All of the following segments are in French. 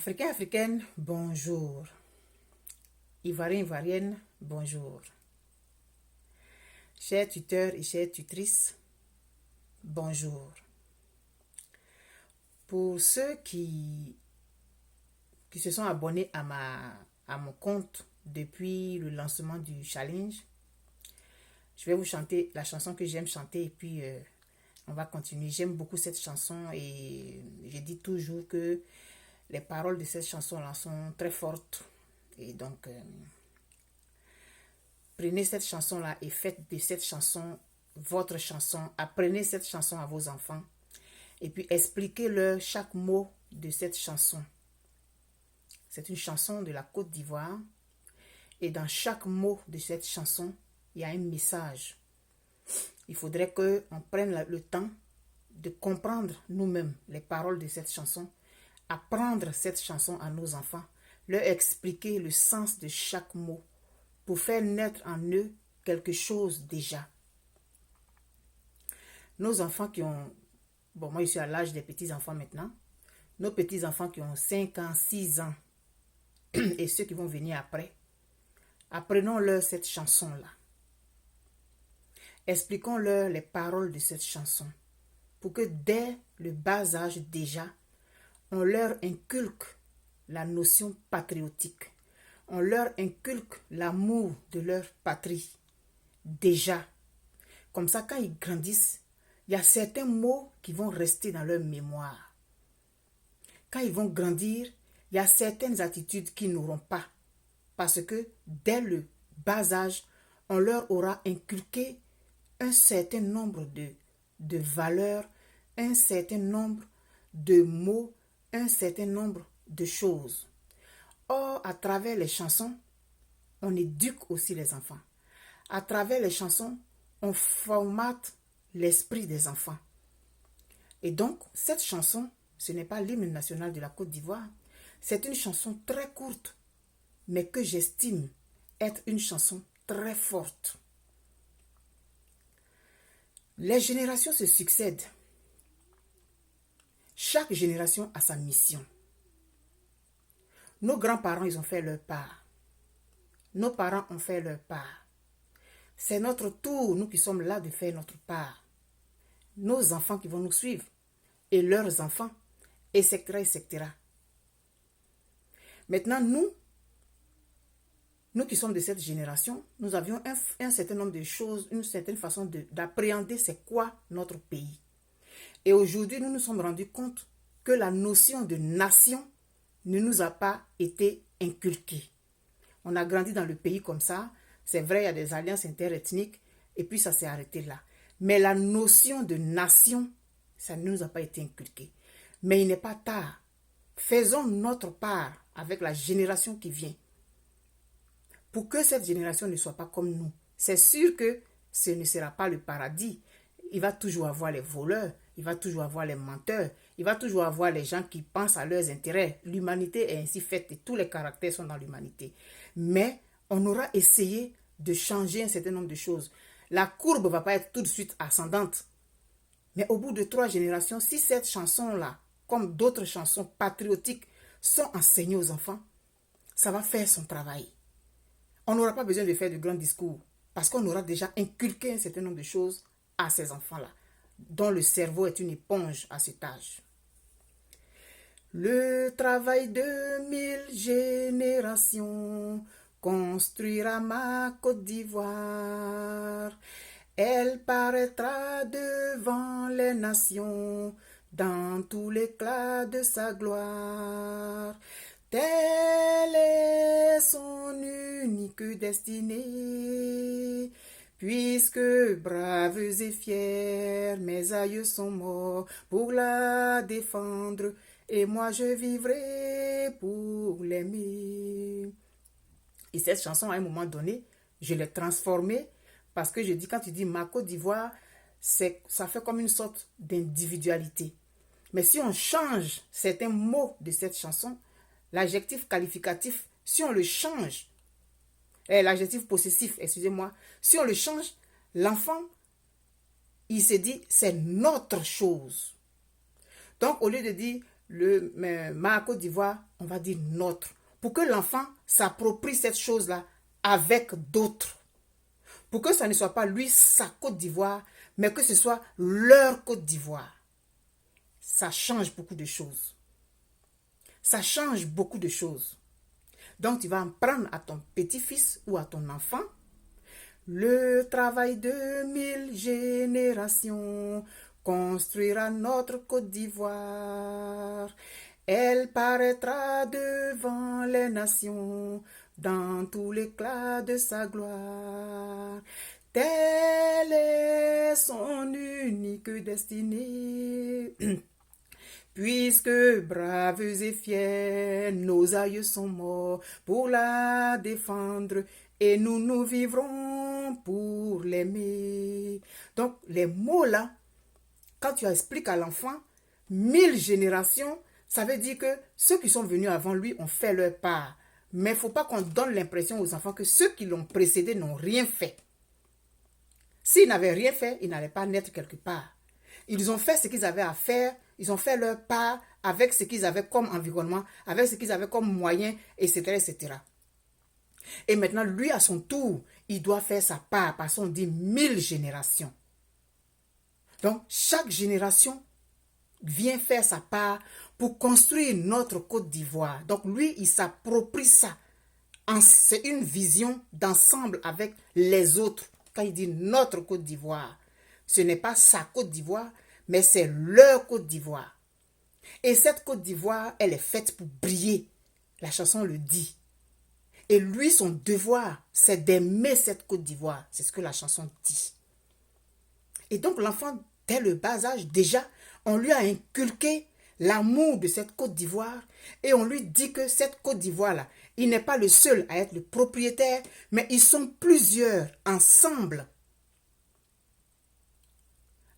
Africains, Africaines, bonjour. Ivoiriens, Ivoiriennes, bonjour. Chers tuteurs et chères tutrices, bonjour. Pour ceux qui se sont abonnés à mon compte depuis le lancement du challenge, je vais vous chanter la chanson que j'aime chanter et puis on va continuer. J'aime beaucoup cette chanson et je dis toujours que les paroles de cette chanson-là sont très fortes. Et donc, prenez cette chanson-là et faites de cette chanson votre chanson. Apprenez cette chanson à vos enfants. Et puis, expliquez-leur chaque mot de cette chanson. C'est une chanson de la Côte d'Ivoire. Et dans chaque mot de cette chanson, il y a un message. Il faudrait qu'on prenne le temps de comprendre nous-mêmes les paroles de cette chanson, apprendre cette chanson à nos enfants, leur expliquer le sens de chaque mot pour faire naître en eux quelque chose déjà. Nos enfants qui ont, moi je suis à l'âge des petits-enfants maintenant, nos petits-enfants qui ont 5 ans, 6 ans et ceux qui vont venir après, apprenons-leur cette chanson-là. Expliquons-leur les paroles de cette chanson pour que dès le bas âge déjà, on leur inculque la notion patriotique. On leur inculque l'amour de leur patrie. Déjà. Comme ça, quand ils grandissent, il y a certains mots qui vont rester dans leur mémoire. Quand ils vont grandir, il y a certaines attitudes qu'ils n'auront pas. Parce que dès le bas âge, on leur aura inculqué un certain nombre de valeurs, un certain nombre de mots, un certain nombre de choses. Or, à travers les chansons, on éduque aussi les enfants. À travers les chansons, on formate l'esprit des enfants. Et donc, cette chanson, ce n'est pas l'hymne national de la Côte d'Ivoire. C'est une chanson très courte, mais que j'estime être une chanson très forte. Les générations se succèdent. Chaque génération a sa mission. Nos grands-parents, ils ont fait leur part. Nos parents ont fait leur part. C'est notre tour, nous qui sommes là, de faire notre part. Nos enfants qui vont nous suivre, et leurs enfants, etc., etc. Maintenant, nous qui sommes de cette génération, nous avions un certain nombre de choses, une certaine façon d'appréhender c'est quoi notre pays. Et aujourd'hui, nous nous sommes rendus compte que la notion de nation ne nous a pas été inculquée. On a grandi dans le pays comme ça. C'est vrai, il y a des alliances interethniques et puis ça s'est arrêté là. Mais la notion de nation, ça ne nous a pas été inculqué. Mais il n'est pas tard. Faisons notre part avec la génération qui vient pour que cette génération ne soit pas comme nous. C'est sûr que ce ne sera pas le paradis. Il va toujours avoir les voleurs, il va toujours avoir les menteurs, il va toujours avoir les gens qui pensent à leurs intérêts. L'humanité est ainsi faite et tous les caractères sont dans l'humanité. Mais on aura essayé de changer un certain nombre de choses. La courbe ne va pas être tout de suite ascendante. Mais au bout de 3 générations, si cette chanson-là, comme d'autres chansons patriotiques, sont enseignées aux enfants, ça va faire son travail. On n'aura pas besoin de faire de grands discours parce qu'on aura déjà inculqué un certain nombre de choses à ces enfants-là, dont le cerveau est une éponge à cet âge. Le travail de 1000 générations construira ma Côte d'Ivoire. Elle paraîtra devant les nations dans tout l'éclat de sa gloire. Telle est son unique destinée, puisque braves et fiers, mes aïeux sont morts pour la défendre, et moi je vivrai pour l'aimer. Et cette chanson, à un moment donné, je l'ai transformée, parce que je dis, quand tu dis ma Côte d'Ivoire, ça fait comme une sorte d'individualité. Mais si on change certains mots de cette chanson, l'adjectif qualificatif, si on le change, l'adjectif possessif, excusez-moi, si on le change, l'enfant, il se dit, c'est notre chose. Donc, au lieu de dire, ma Côte d'Ivoire, on va dire notre. Pour que l'enfant s'approprie cette chose-là avec d'autres. Pour que ça ne soit pas lui, sa Côte d'Ivoire, mais que ce soit leur Côte d'Ivoire. Ça change beaucoup de choses. Ça change beaucoup de choses. Donc, tu vas en prendre à ton petit-fils ou à ton enfant. Le travail de 1000 générations construira notre Côte d'Ivoire. Elle paraîtra devant les nations dans tout l'éclat de sa gloire. Telle est son unique destinée. Puisque braves et fiers, nos aïeux sont morts pour la défendre et nous vivrons pour l'aimer. Donc, les mots là, quand tu expliques à l'enfant, 1000 générations, ça veut dire que ceux qui sont venus avant lui ont fait leur part. Mais il ne faut pas qu'on donne l'impression aux enfants que ceux qui l'ont précédé n'ont rien fait. S'ils n'avaient rien fait, ils n'allaient pas naître quelque part. Ils ont fait ce qu'ils avaient à faire, ils ont fait leur part avec ce qu'ils avaient comme environnement, avec ce qu'ils avaient comme moyens, etc., etc. Et maintenant, lui, à son tour, il doit faire sa part, parce qu'on dit 1000 générations. Donc, chaque génération vient faire sa part pour construire notre Côte d'Ivoire. Donc, lui, il s'approprie ça. C'est une vision d'ensemble avec les autres. Quand il dit notre Côte d'Ivoire, ce n'est pas sa Côte d'Ivoire, mais c'est leur Côte d'Ivoire. Et cette Côte d'Ivoire, elle est faite pour briller. La chanson le dit. Et lui, son devoir, c'est d'aimer cette Côte d'Ivoire. C'est ce que la chanson dit. Et donc, l'enfant, dès le bas âge, déjà, on lui a inculqué l'amour de cette Côte d'Ivoire et on lui dit que cette Côte d'Ivoire-là, il n'est pas le seul à être le propriétaire, mais ils sont plusieurs ensemble.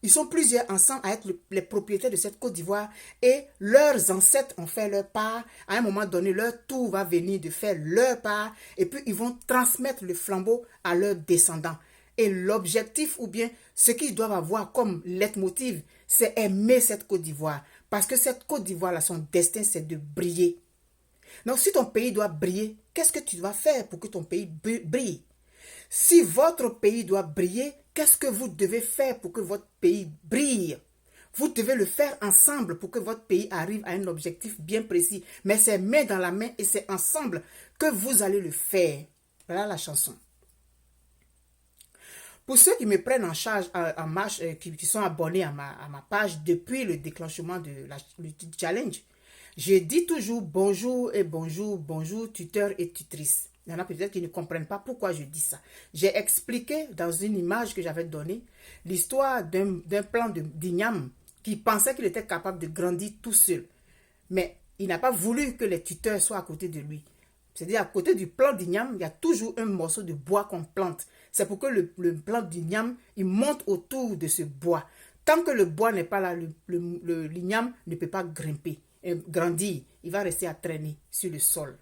Ils sont plusieurs ensemble à être les propriétaires de cette Côte d'Ivoire et leurs ancêtres ont fait leur part. À un moment donné, leur tour va venir de faire leur part et puis ils vont transmettre le flambeau à leurs descendants. Et l'objectif ou bien ce qu'ils doivent avoir comme leitmotiv, c'est aimer cette Côte d'Ivoire. Parce que cette Côte d'Ivoire, son destin, c'est de briller. Donc, si ton pays doit briller, qu'est-ce que tu dois faire pour que ton pays brille? Si votre pays doit briller, qu'est-ce que vous devez faire pour que votre pays brille? Vous devez le faire ensemble pour que votre pays arrive à un objectif bien précis. Mais c'est main dans la main et c'est ensemble que vous allez le faire. Voilà la chanson. Pour ceux qui me prennent en charge, en marche, qui sont abonnés à ma page depuis le déclenchement du challenge, je dis toujours bonjour et bonjour, bonjour, tuteur et tutrice. Il y en a peut-être qui ne comprennent pas pourquoi je dis ça. J'ai expliqué dans une image que j'avais donnée l'histoire d'un plan d'Ignam qui pensait qu'il était capable de grandir tout seul. Mais il n'a pas voulu que les tuteurs soient à côté de lui. C'est-à-dire à côté du plan d'Ignam, il y a toujours un morceau de bois qu'on plante. C'est pour que le plan d'Ignam, il monte autour de ce bois. Tant que le bois n'est pas là, l'igname ne peut pas grandir. Il va rester à traîner sur le sol.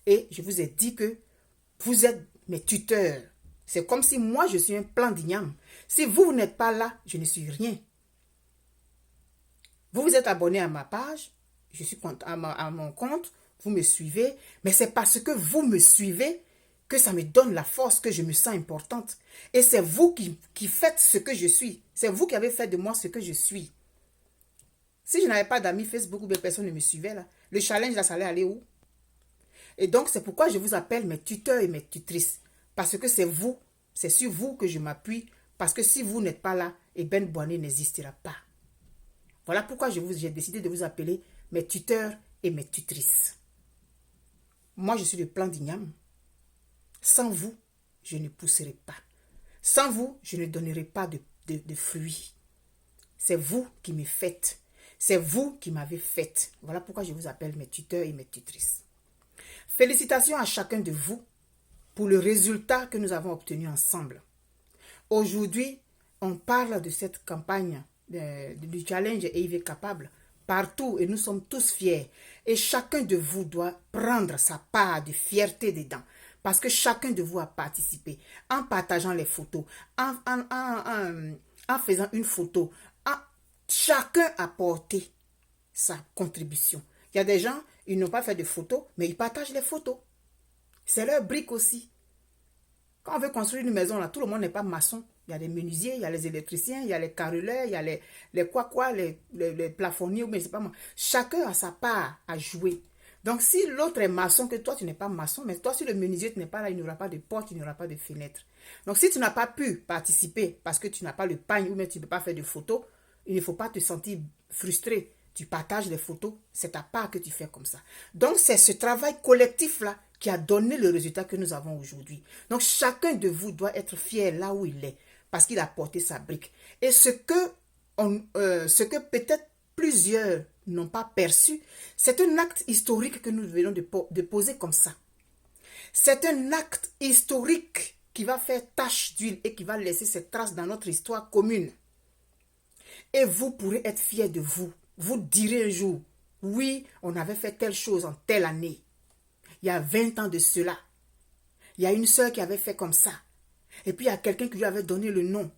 Et je vous ai dit que vous êtes mes tuteurs. C'est comme si moi, je suis un plan d'igname. Si vous n'êtes pas là, je ne suis rien. Vous vous êtes abonné à ma page, je suis à mon compte, vous me suivez, mais c'est parce que vous me suivez que ça me donne la force, que je me sens importante. Et c'est vous qui faites ce que je suis. C'est vous qui avez fait de moi ce que je suis. Si je n'avais pas d'amis Facebook ou bien personne ne me suivait, là, le challenge, là, ça allait aller où? Et donc, c'est pourquoi je vous appelle mes tuteurs et mes tutrices. Parce que c'est vous, c'est sur vous que je m'appuie. Parce que si vous n'êtes pas là, Ben Boigné n'existera pas. Voilà pourquoi j'ai décidé de vous appeler mes tuteurs et mes tutrices. Moi, je suis le plan d'Ignam. Sans vous, je ne pousserai pas. Sans vous, je ne donnerai pas de fruits. C'est vous qui me faites. C'est vous qui m'avez faite. Voilà pourquoi je vous appelle mes tuteurs et mes tutrices. Félicitations à chacun de vous pour le résultat que nous avons obtenu ensemble. Aujourd'hui, on parle de cette campagne du challenge EIV Capable partout et nous sommes tous fiers. Et chacun de vous doit prendre sa part de fierté dedans. Parce que chacun de vous a participé en partageant les photos, en faisant une photo. Chacun a porté sa contribution. Il y a des gens, ils n'ont pas fait de photos, mais ils partagent les photos. C'est leur brique aussi. Quand on veut construire une maison, là, tout le monde n'est pas maçon. Il y a les menuisiers, il y a les électriciens, il y a les carreleurs, il y a les les plafonniers, mais c'est pas moi. Chacun a sa part à jouer. Donc, si l'autre est maçon, que toi, tu n'es pas maçon, mais toi, si le menuisier, tu n'es pas là, il n'y aura pas de porte, il n'y aura pas de fenêtre. Donc, si tu n'as pas pu participer parce que tu n'as pas le pagne ou même tu ne peux pas faire de photos, il ne faut pas te sentir frustré. Tu partages les photos, c'est ta part que tu fais comme ça. Donc, c'est ce travail collectif-là qui a donné le résultat que nous avons aujourd'hui. Donc, chacun de vous doit être fier là où il est parce qu'il a porté sa brique. Et ce que peut-être plusieurs n'ont pas perçu, c'est un acte historique que nous venons de poser comme ça. C'est un acte historique qui va faire tache d'huile et qui va laisser ses traces dans notre histoire commune. Et vous pourrez être fiers de vous. Vous direz un jour, oui, on avait fait telle chose en telle année. Il y a 20 ans de cela. Il y a une sœur qui avait fait comme ça. Et puis il y a quelqu'un qui lui avait donné le nom.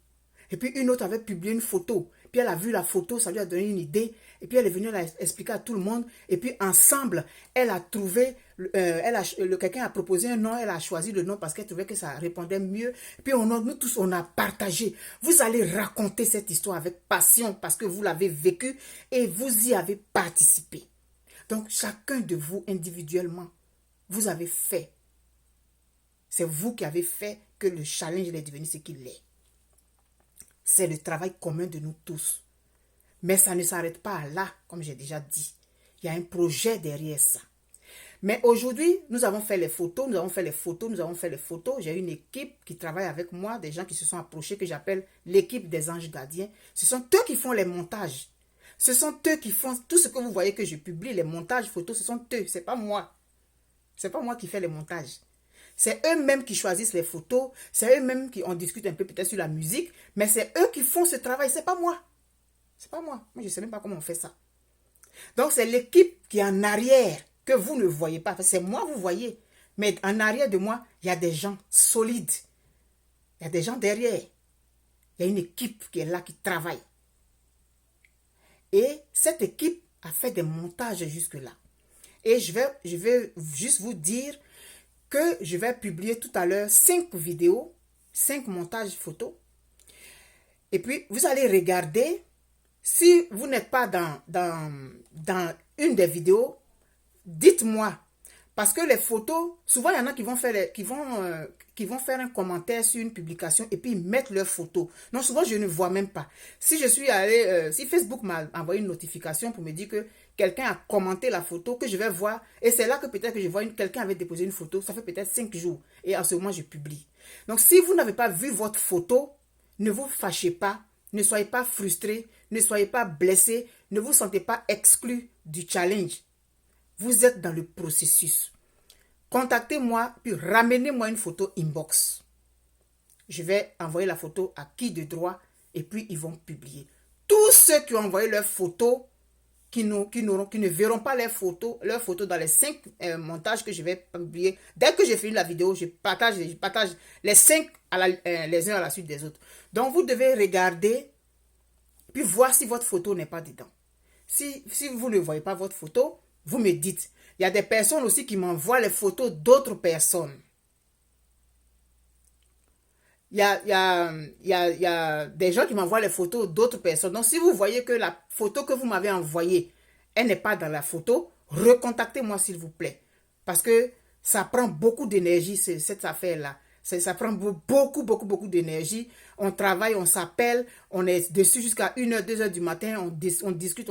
Et puis une autre avait publié une photo. Puis elle a vu la photo, ça lui a donné une idée. Et puis elle est venue l'expliquer à tout le monde. Et puis ensemble, elle a trouvé, quelqu'un a proposé un nom, elle a choisi le nom parce qu'elle trouvait que ça répondait mieux. Et puis nous tous, on a partagé. Vous allez raconter cette histoire avec passion parce que vous l'avez vécue et vous y avez participé. Donc chacun de vous individuellement, vous avez fait. C'est vous qui avez fait que le challenge est devenu ce qu'il est. C'est le travail commun de nous tous. Mais ça ne s'arrête pas là, comme j'ai déjà dit. Il y a un projet derrière ça. Mais aujourd'hui, nous avons fait les photos. J'ai une équipe qui travaille avec moi, des gens qui se sont approchés, que j'appelle l'équipe des anges gardiens. Ce sont eux qui font les montages. Ce sont eux qui font tout ce que vous voyez que je publie, les montages photos, ce sont eux, c'est pas moi. C'est pas moi qui fais les montages. C'est eux-mêmes qui choisissent les photos, c'est eux-mêmes qui en discutent un peu peut-être sur la musique, mais c'est eux qui font ce travail, c'est pas moi. C'est pas moi. Moi, je sais même pas comment on fait ça. Donc, c'est l'équipe qui est en arrière, que vous ne voyez pas. C'est moi, vous voyez. Mais en arrière de moi, il y a des gens solides. Il y a des gens derrière. Il y a une équipe qui est là, qui travaille. Et cette équipe a fait des montages jusque-là. Et je vais juste vous dire que je vais publier tout à l'heure 5 vidéos, 5 montages photos. Et puis, vous allez regarder. Si vous n'êtes pas dans une des vidéos, dites-moi. Parce que les photos, souvent il y en a qui vont faire un commentaire sur une publication et puis ils mettent leurs photos. Non, souvent je ne vois même pas. Si je suis allé, si Facebook m'a envoyé une notification pour me dire que quelqu'un a commenté la photo, que je vais voir, et c'est là que peut-être que je vois quelqu'un avait déposé une photo, ça fait peut-être 5 jours, et en ce moment je publie. Donc si vous n'avez pas vu votre photo, ne vous fâchez pas, ne soyez pas frustrés, ne soyez pas blessés, ne vous sentez pas exclus du challenge. Vous êtes dans le processus. Contactez-moi, puis ramenez-moi une photo inbox. Je vais envoyer la photo à qui de droit, et puis ils vont publier. Tous ceux qui ont envoyé leurs photos, qui ne verront pas leurs photos dans les 5 montages que je vais publier. Dès que j'ai fini la vidéo, je partage les 5 les uns à la suite des autres. Donc, vous devez regarder, puis voir si votre photo n'est pas dedans. Si vous ne voyez pas votre photo, vous me dites. Il y a des personnes aussi qui m'envoient les photos d'autres personnes. Il y a des gens qui m'envoient les photos d'autres personnes. Donc, si vous voyez que la photo que vous m'avez envoyée, elle n'est pas dans la photo, recontactez-moi s'il vous plaît. Parce que ça prend beaucoup d'énergie, cette affaire-là. Ça prend beaucoup d'énergie. On travaille, on s'appelle, on est dessus jusqu'à 1h, 2h du matin, on discute.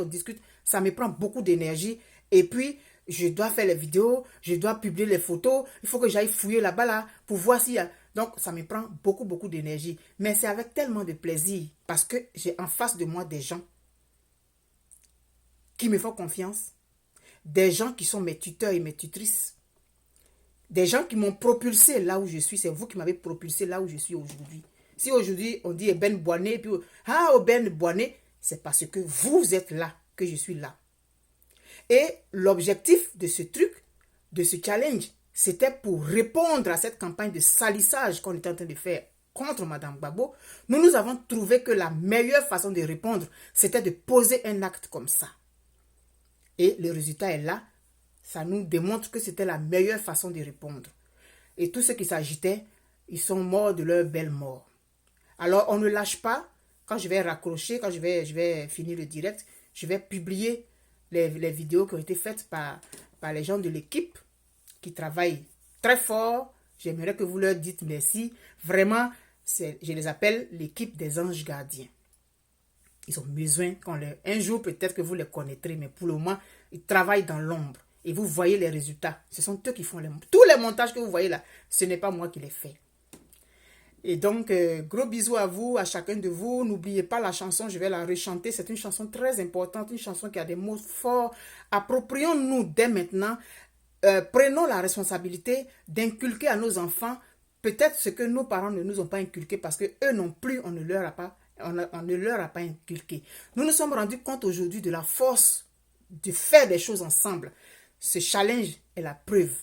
Ça me prend beaucoup d'énergie. Et puis, je dois faire les vidéos, je dois publier les photos. Il faut que j'aille fouiller là-bas là, pour voir s'il y a... Donc, ça me prend beaucoup d'énergie. Mais c'est avec tellement de plaisir parce que j'ai en face de moi des gens qui me font confiance, des gens qui sont mes tuteurs et mes tutrices, des gens qui m'ont propulsé là où je suis. C'est vous qui m'avez propulsé là où je suis aujourd'hui. Si aujourd'hui, on dit Eben Boané, puis Eben Boané, c'est parce que vous êtes là que je suis là. Et l'objectif de ce truc, de ce challenge, c'était pour répondre à cette campagne de salissage qu'on était en train de faire contre Mme Gbagbo. Nous avons trouvé que la meilleure façon de répondre, c'était de poser un acte comme ça. Et le résultat est là. Ça nous démontre que c'était la meilleure façon de répondre. Et tous ceux qui s'agitaient, ils sont morts de leur belle mort. Alors, on ne lâche pas. Quand je vais raccrocher, quand je vais finir le direct, je vais publier les vidéos qui ont été faites par les gens de l'équipe qui travaillent très fort. J'aimerais que vous leur dites merci. Vraiment, je les appelle l'équipe des anges gardiens. Ils ont besoin un jour peut-être que vous les connaîtrez, mais pour le moment, ils travaillent dans l'ombre. Et vous voyez les résultats. Ce sont eux qui font tous les montages que vous voyez là. Ce n'est pas moi qui les fais. Et donc, gros bisous à vous, à chacun de vous. N'oubliez pas la chanson, je vais la rechanter. C'est une chanson très importante, une chanson qui a des mots forts. Approprions-nous dès maintenant. Prenons la responsabilité d'inculquer à nos enfants peut-être ce que nos parents ne nous ont pas inculqué parce que eux non plus, on ne leur a pas inculqué. Nous nous sommes rendus compte aujourd'hui de la force de faire des choses ensemble. Ce challenge est la preuve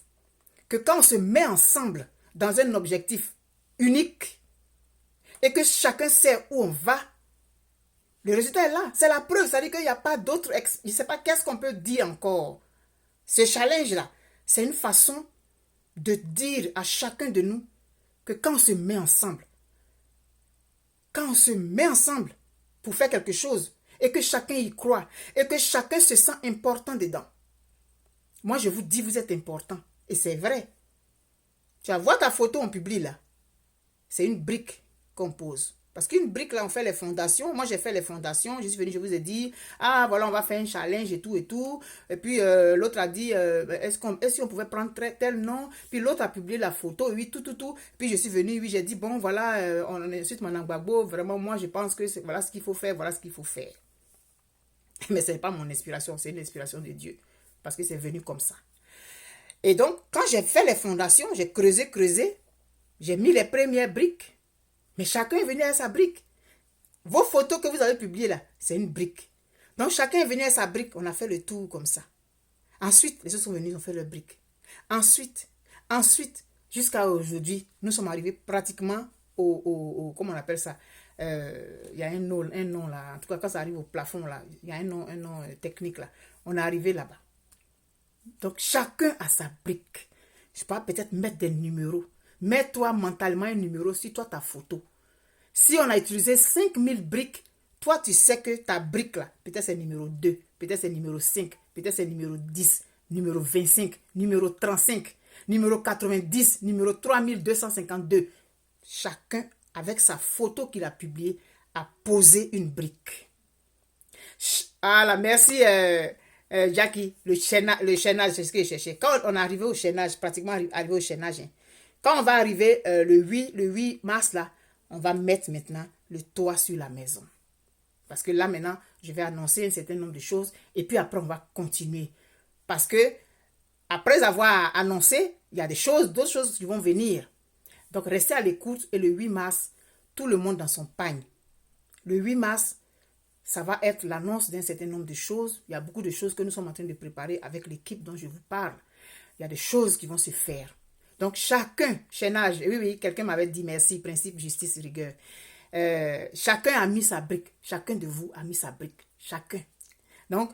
que quand on se met ensemble dans un objectif unique et que chacun sait où on va, le résultat est là. C'est la preuve, c'est-à-dire qu'il n'y a pas d'autre... Je ne sais pas qu'est-ce qu'on peut dire encore. Ce challenge-là, c'est une façon de dire à chacun de nous que quand on se met ensemble pour faire quelque chose et que chacun y croit et que chacun se sent important dedans. Moi, je vous dis, vous êtes important. Et c'est vrai. Tu vas voir ta photo, on publie là. C'est une brique qu'on pose. Parce qu'une brique, là, on fait les fondations. Moi, j'ai fait les fondations. Je suis venu, je vous ai dit, ah, voilà, on va faire un challenge et tout et tout. Et puis, l'autre a dit, est-ce qu'on pouvait prendre tel nom? Puis, l'autre a publié la photo, oui, tout. Puis, je suis venu, oui, j'ai dit, bon, voilà, ensuite, mon Gbagbo, vraiment, moi, je pense que voilà ce qu'il faut faire, voilà ce qu'il faut faire. Mais ce n'est pas mon inspiration, c'est une inspiration de Dieu. Parce que c'est venu comme ça. Et donc, quand j'ai fait les fondations, j'ai creusé, j'ai mis les premières briques. Mais chacun est venu à sa brique. Vos photos que vous avez publiées là, c'est une brique. Donc, chacun est venu à sa brique. On a fait le tour comme ça. Ensuite, les autres sont venus, ils ont fait leur brique. Ensuite, jusqu'à aujourd'hui, nous sommes arrivés pratiquement au comment on appelle ça? Il y a un nom là. En tout cas, quand ça arrive au plafond là, il y a un nom technique là. On est arrivé là-bas. Donc, chacun a sa brique. Je peux peut-être mettre des numéros. Mets-toi mentalement un numéro sur toi, ta photo. Si on a utilisé 5000 briques, toi, tu sais que ta brique là, peut-être c'est numéro 2, peut-être c'est numéro 5, peut-être c'est numéro 10, numéro 25, numéro 35, numéro 90, numéro 3252. Chacun, avec sa photo qu'il a publiée, a posé une brique. Ah là, merci Jackie, le chaînage, c'est ce que je cherchais. Quand on est arrivé au chaînage, pratiquement arrivé au chaînage, hein, quand on va arriver le 8 mars, là, on va mettre maintenant le toit sur la maison. Parce que là, maintenant, je vais annoncer un certain nombre de choses. Et puis après, on va continuer. Parce que, après avoir annoncé, il y a d'autres choses qui vont venir. Donc, restez à l'écoute. Et le 8 mars, tout le monde dans son pagne. Le 8 mars, ça va être l'annonce d'un certain nombre de choses. Il y a beaucoup de choses que nous sommes en train de préparer avec l'équipe dont je vous parle. Il y a des choses qui vont se faire. Donc, chacun, chaînage, oui, quelqu'un m'avait dit merci, principe, justice, rigueur. Chacun a mis sa brique. Chacun de vous a mis sa brique. Chacun. Donc,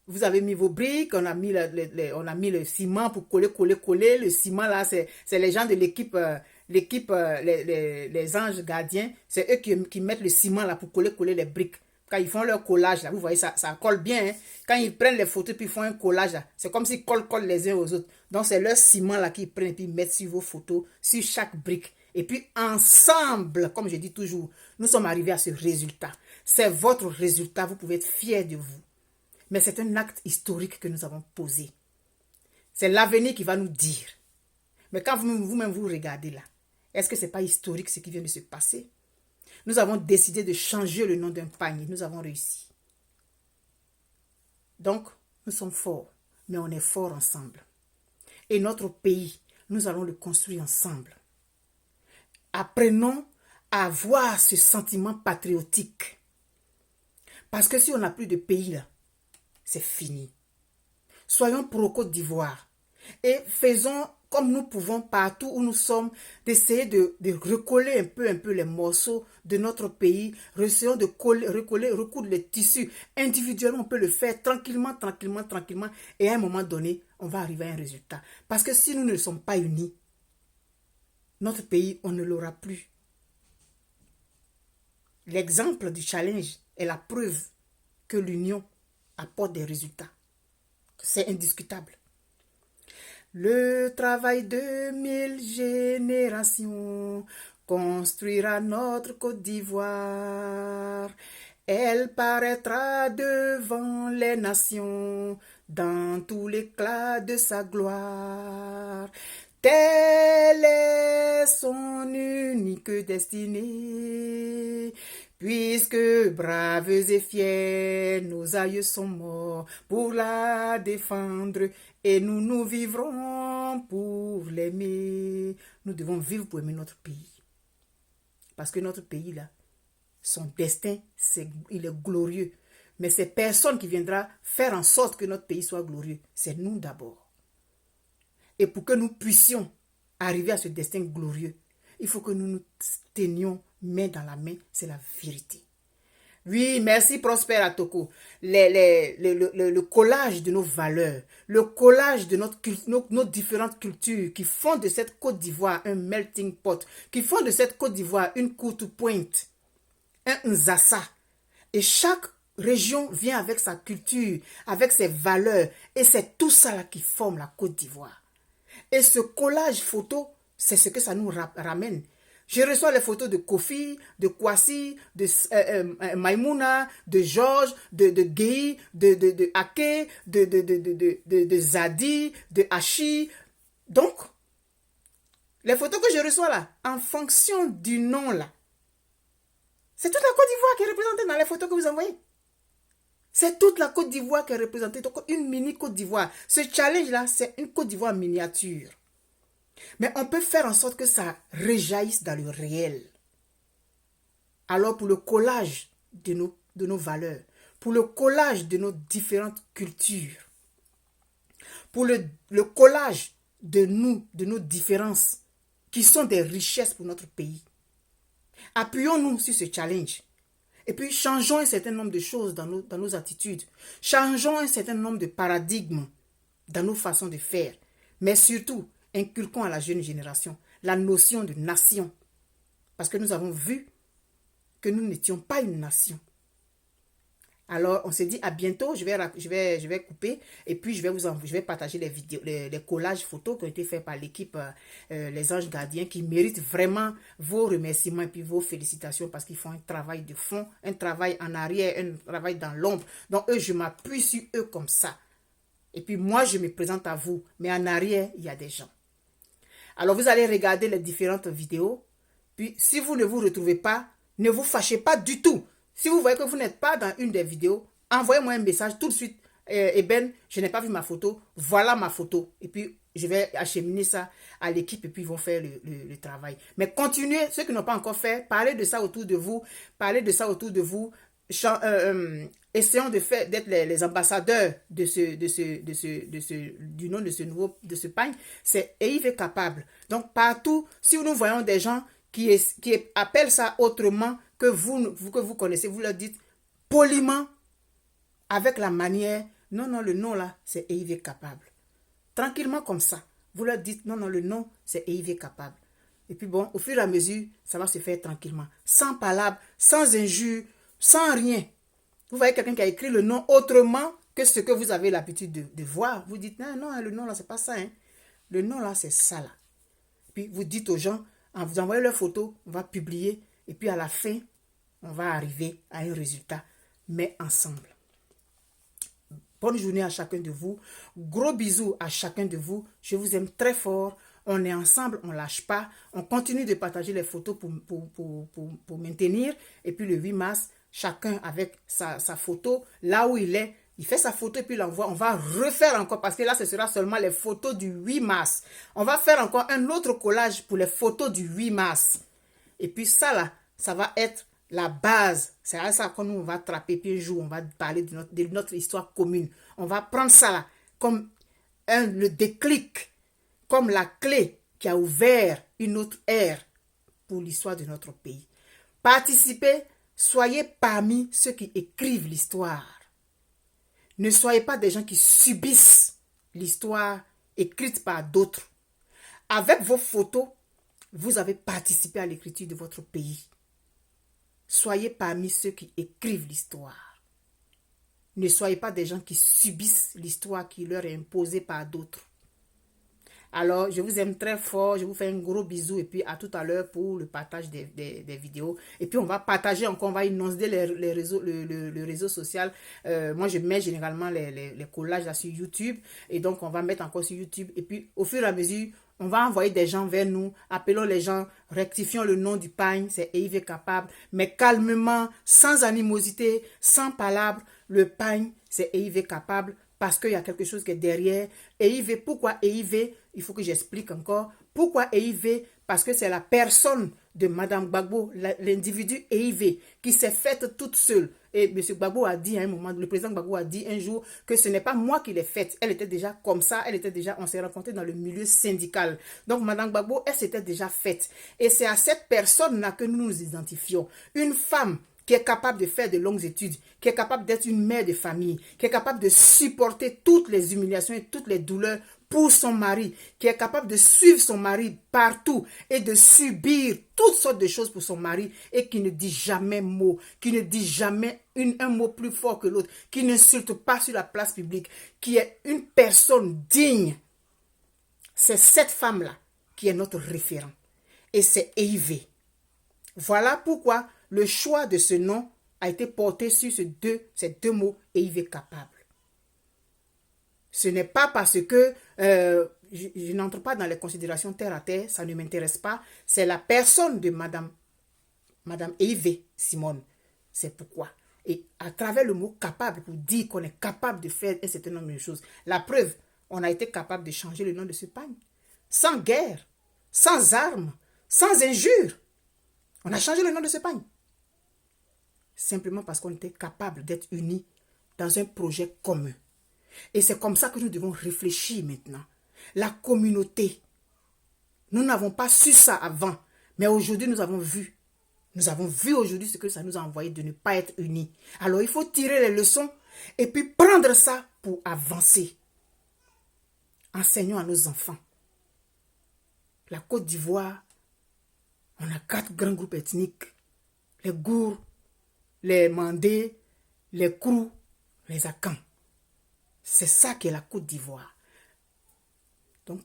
vous avez mis vos briques, on a mis le ciment pour coller. Le ciment, là, c'est les gens de l'équipe, les anges gardiens. C'est eux qui mettent le ciment, là, pour coller les briques. Quand ils font leur collage, là, vous voyez, ça colle bien. Hein? Quand ils prennent les photos puis ils font un collage, c'est comme s'ils collent les uns aux autres. Donc, c'est leur ciment là qu'ils prennent et puis ils mettent sur vos photos, sur chaque brique. Et puis, ensemble, comme je dis toujours, nous sommes arrivés à ce résultat. C'est votre résultat, vous pouvez être fiers de vous. Mais c'est un acte historique que nous avons posé. C'est l'avenir qui va nous dire. Mais quand vous-même vous regardez là, est-ce que ce n'est pas historique ce qui vient de se passer? Nous avons décidé de changer le nom d'un panier. Nous avons réussi. Donc, nous sommes forts, mais on est forts ensemble. Et notre pays, nous allons le construire ensemble. Apprenons à avoir ce sentiment patriotique. Parce que si on n'a plus de pays là, c'est fini. Soyons pro Côte d'Ivoire et faisons comme nous pouvons partout où nous sommes, d'essayer de recoller un peu les morceaux de notre pays, essayons de recoudre les tissus. Individuellement, on peut le faire tranquillement, et à un moment donné, on va arriver à un résultat. Parce que si nous ne sommes pas unis, notre pays, on ne l'aura plus. L'exemple du challenge est la preuve que l'union apporte des résultats. C'est indiscutable. Le travail de 1000 générations construira notre Côte d'Ivoire. Elle paraîtra devant les nations dans tout l'éclat de sa gloire. Telle est son unique destinée, puisque braves et fiers, nos aïeux sont morts pour la défendre, et nous vivrons pour l'aimer. Nous devons vivre pour aimer notre pays. Parce que notre pays, là, son destin, il est glorieux. Mais c'est personne qui viendra faire en sorte que notre pays soit glorieux. C'est nous d'abord. Et pour que nous puissions arriver à ce destin glorieux, il faut que nous nous tenions main dans la main. C'est la vérité. Oui, merci Prosper Atoko. Le collage de nos valeurs, le collage de nos différentes cultures qui font de cette Côte d'Ivoire un melting pot, qui font de cette Côte d'Ivoire une courte pointe, un nzassa. Et chaque région vient avec sa culture, avec ses valeurs. Et c'est tout ça là qui forme la Côte d'Ivoire. Et ce collage photo, c'est ce que ça nous ramène. Je reçois les photos de Kofi, de Kwasi, de Maïmouna, de Georges, de Guy, de Ake, de Zadi, de Hachi. Donc, les photos que je reçois là, en fonction du nom là, c'est toute la Côte d'Ivoire qui est représentée dans les photos que vous envoyez. C'est toute la Côte d'Ivoire qui est représentée. Donc, une mini Côte d'Ivoire. Ce challenge-là, c'est une Côte d'Ivoire miniature. Mais on peut faire en sorte que ça réjaillisse dans le réel. Alors, pour le collage de nos valeurs, pour le collage de nos différentes cultures, pour le collage de nos différences, qui sont des richesses pour notre pays, appuyons-nous sur ce challenge. Et puis, changeons un certain nombre de choses dans nos attitudes. Changeons un certain nombre de paradigmes dans nos façons de faire. Mais surtout, inculquons à la jeune génération la notion de nation. Parce que nous avons vu que nous n'étions pas une nation. Alors, on s'est dit à bientôt. Je vais couper et puis je vais partager les vidéos, les collages photos qui ont été faits par l'équipe Les Anges Gardiens, qui méritent vraiment vos remerciements et puis vos félicitations parce qu'ils font un travail de fond, un travail en arrière, un travail dans l'ombre. Donc, eux, je m'appuie sur eux comme ça. Et puis, moi, je me présente à vous. Mais en arrière, il y a des gens. Alors, vous allez regarder les différentes vidéos. Puis, si vous ne vous retrouvez pas, ne vous fâchez pas du tout. Si vous voyez que vous n'êtes pas dans une des vidéos, envoyez-moi un message tout de suite. Ben, je n'ai pas vu ma photo. Voilà ma photo. Et puis, je vais acheminer ça à l'équipe et puis ils vont faire le travail. Mais continuez, ceux qui n'ont pas encore fait, parlez de ça autour de vous. Parlez de ça autour de vous. Essayons d'être les ambassadeurs du nom de ce pagne. C'est EIV capable. Donc, partout, si nous voyons des gens qui appellent ça autrement que vous connaissez, vous leur dites poliment, avec la manière, non, le nom là, c'est EIV capable. Tranquillement comme ça, vous leur dites, non, le nom, c'est EIV capable. Et puis bon, au fur et à mesure, ça va se faire tranquillement. Sans palabres, sans injures, sans rien. Vous voyez quelqu'un qui a écrit le nom autrement que ce que vous avez l'habitude de voir. Vous dites, non, le nom là, c'est pas ça. Hein. Le nom là, c'est ça là. Puis vous dites aux gens, vous envoyez leurs photos, on va publier. Et puis à la fin, on va arriver à un résultat, mais ensemble. Bonne journée à chacun de vous. Gros bisous à chacun de vous. Je vous aime très fort. On est ensemble, on ne lâche pas. On continue de partager les photos pour maintenir. Et puis le 8 mars, chacun avec sa photo, là où il est, il fait sa photo et puis l'envoie. On va refaire encore, parce que là, ce sera seulement les photos du 8 mars. On va faire encore un autre collage pour les photos du 8 mars. Et puis ça là, ça va être la base. C'est à ça qu'on va attraper, puis un jour, on va parler de notre histoire commune. On va prendre ça là comme le déclic, comme la clé qui a ouvert une autre ère pour l'histoire de notre pays. Participez, soyez parmi ceux qui écrivent l'histoire. Ne soyez pas des gens qui subissent l'histoire écrite par d'autres. Avec vos photos, vous avez participé à l'écriture de votre pays. Soyez parmi ceux qui écrivent l'histoire. Ne soyez pas des gens qui subissent l'histoire qui leur est imposée par d'autres. Alors, je vous aime très fort. Je vous fais un gros bisou. Et puis, à tout à l'heure pour le partage des vidéos. Et puis, on va partager encore. On va inonder les réseaux, le réseau social. Moi, je mets généralement les collages là sur YouTube. Et donc, on va mettre encore sur YouTube. Et puis, au fur et à mesure, on va envoyer des gens vers nous. Appelons les gens. Rectifions le nom du pagne. C'est EIV Capable. Mais calmement, sans animosité, sans palabres. Le pagne, c'est EIV Capable. Parce qu'il y a quelque chose qui est derrière. EIV, pourquoi EIV? Il faut que j'explique encore. Pourquoi EIV? Parce que c'est la personne de Madame Gbagbo, l'individu EIV, qui s'est faite toute seule. Et M. Gbagbo a dit à un moment, le président Gbagbo a dit un jour que ce n'est pas moi qui l'ai faite. Elle était déjà comme ça, on s'est rencontrés dans le milieu syndical. Donc Madame Gbagbo, elle s'était déjà faite. Et c'est à cette personne-là que nous nous identifions. Une femme qui est capable de faire de longues études, qui est capable d'être une mère de famille, qui est capable de supporter toutes les humiliations et toutes les douleurs pour son mari, qui est capable de suivre son mari partout et de subir toutes sortes de choses pour son mari et qui ne dit jamais mot, qui ne dit jamais un mot plus fort que l'autre, qui n'insulte pas sur la place publique, qui est une personne digne. C'est cette femme-là qui est notre référent. Et c'est EIV. Voilà pourquoi le choix de ce nom a été porté sur ces deux mots, EIV Capable. Ce n'est pas parce que je n'entre pas dans les considérations terre à terre, ça ne m'intéresse pas. C'est la personne de Madame EIV Simone. C'est pourquoi. Et à travers le mot capable, pour dire qu'on est capable de faire un certain nombre de choses. La preuve, on a été capable de changer le nom de ce pagne. Sans guerre, sans armes, sans injures. On a changé le nom de ce pagne. Simplement parce qu'on était capable d'être unis dans un projet commun. Et c'est comme ça que nous devons réfléchir maintenant. La communauté. Nous n'avons pas su ça avant. Mais aujourd'hui, nous avons vu. Nous avons vu aujourd'hui ce que ça nous a envoyé de ne pas être unis. Alors, il faut tirer les leçons et puis prendre ça pour avancer. Enseignons à nos enfants. La Côte d'Ivoire, on a 4 grands groupes ethniques. Les Gours, les Mandés, les Krou, les Akans. C'est ça qui est la Côte d'Ivoire. Donc,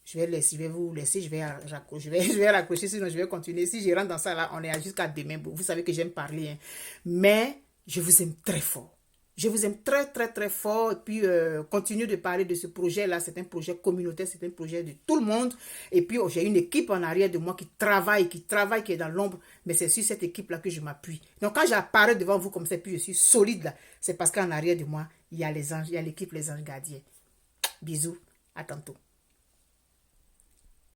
je vais vous laisser, je vais raccrocher, sinon je vais continuer. Si je rentre dans ça, là, on est jusqu'à demain. Vous savez que j'aime parler. Hein. Mais, je vous aime très fort. Je vous aime très, très, très fort. Et puis, continuez de parler de ce projet-là. C'est un projet communautaire, c'est un projet de tout le monde. Et puis, j'ai une équipe en arrière de moi qui travaille, qui est dans l'ombre. Mais c'est sur cette équipe-là que je m'appuie. Donc, quand j'apparais devant vous comme ça, puis je suis solide là, c'est parce qu'en arrière de moi, il y a les anges, il y a l'équipe Les Anges Gardiens. Bisous, à tantôt.